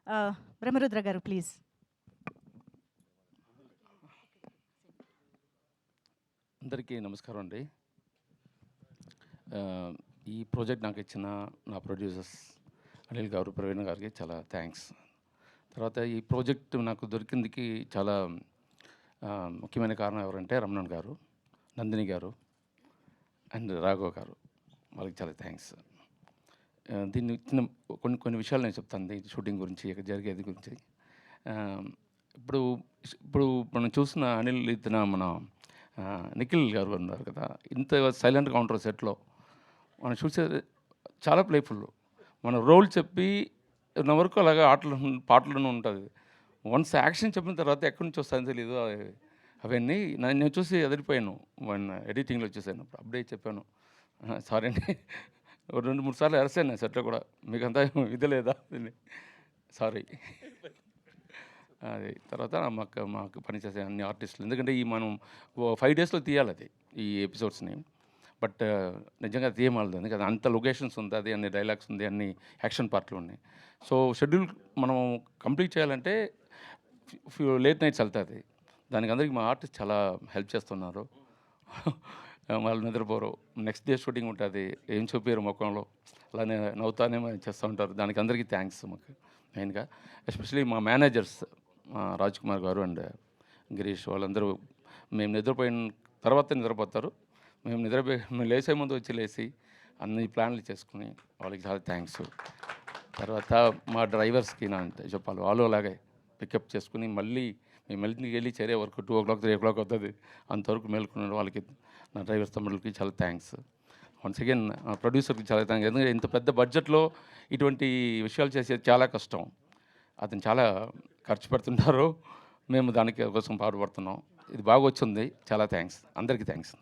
బ్రహ్మరుద్ర గారు ప్లీజ్. అందరికీ నమస్కారం అండి. ఈ ప్రాజెక్ట్ నాకు ఇచ్చిన నా ప్రొడ్యూసర్స్ అనిల్ గారు, ప్రవీణ్ గారికి చాలా థ్యాంక్స్. తర్వాత ఈ ప్రాజెక్ట్ నాకు దొరికిందికి చాలా ముఖ్యమైన కారణం ఎవరంటే రమణన్ గారు, నందిని గారు అండ్ రాఘవ్ గారు. వాళ్ళకి చాలా థ్యాంక్స్. దీన్ని ఇచ్చిన కొన్ని విషయాలు నేను చెప్తాను ఈ షూటింగ్ గురించి, ఇక్కడ జరిగేది గురించి. ఇప్పుడు ఇప్పుడు మనం చూసిన అనిల్ ఇతన మన నిఖిల్ గారు ఉన్నారు కదా, ఇంత సైలెంట్గా ఉంటారు సెట్లో. మనం చూసే చాలా ప్లేఫుల్. మన రోల్ చెప్పి నా వరకు అలాగే పాటలను ఉంటుంది. వన్స్ యాక్షన్ చెప్పిన తర్వాత ఎక్కడి నుంచి వస్తుందో తెలీదు. అవన్నీ నేను చూసి ఎదిరిపోయాను. ఎడిటింగ్లో చూసాను, అప్డేట్ చెప్పాను. సారీ అండి, 2-3 సార్లు అరసాను నేను సెట్లో కూడా. మీకంతా ఇది లేదా సారీ. అది తర్వాత మాకు పనిచేసే అన్ని ఆర్టిస్టులు, ఎందుకంటే ఈ మనం 5 డేస్లో తీయాలి అది, ఈ ఎపిసోడ్స్ని. బట్ నిజంగా తీయమాలదు, ఎందుకంటే అంత లొకేషన్స్ ఉంది, అది అన్ని డైలాగ్స్ ఉంది, అన్ని యాక్షన్ పార్ట్లు ఉన్నాయి. సో షెడ్యూల్ మనం కంప్లీట్ చేయాలంటే లేట్ నైట్స్ వెళ్తుంది. దానికి అందరికీ మా ఆర్టిస్ట్ చాలా హెల్ప్ చేస్తున్నారు. వాళ్ళు నిద్రపోరు. నెక్స్ట్ డే షూటింగ్ ఉంటుంది, ఏం చూపారు ముఖంలో, అలానే నవ్వుతానే చేస్తూ ఉంటారు. దానికి అందరికీ థ్యాంక్స్ మాకు మెయిన్గా. ఎస్పెషలీ మా మేనేజర్స్ రాజ్ కుమార్ గారు అండ్ గిరీష్, వాళ్ళందరూ మేము నిద్రపోయిన తర్వాత నిద్రపోతారు. మేము లేసే ముందు వచ్చి లేచి అన్ని ప్లాన్లు చేసుకుని వాళ్ళకి చాలా థ్యాంక్స్. తర్వాత మా డ్రైవర్స్కి నా చెప్పాలి, వాళ్ళు అలాగే పికప్ చేసుకుని మళ్ళీ మేము వెళ్ళి చేరే వరకు 2 o'clock 3 o'clock అవుతుంది. అంతవరకు మేలుకున్నాడు. వాళ్ళకి, నా డ్రైవర్స్ తమ్ముళ్ళకి చాలా థ్యాంక్స్. వన్స్ అగైన్ ప్రొడ్యూసర్కి చాలా థ్యాంక్స్. ఎందుకంటే ఇంత పెద్ద బడ్జెట్లో ఇటువంటి విషయాలు చేసేది చాలా కష్టం. అతను చాలా ఖర్చు పెడుతుంటారు, మేము దానికి కోసం పాటుపడుతున్నాం. ఇది బాగా వచ్చింది. చాలా థ్యాంక్స్, అందరికీ థ్యాంక్స్.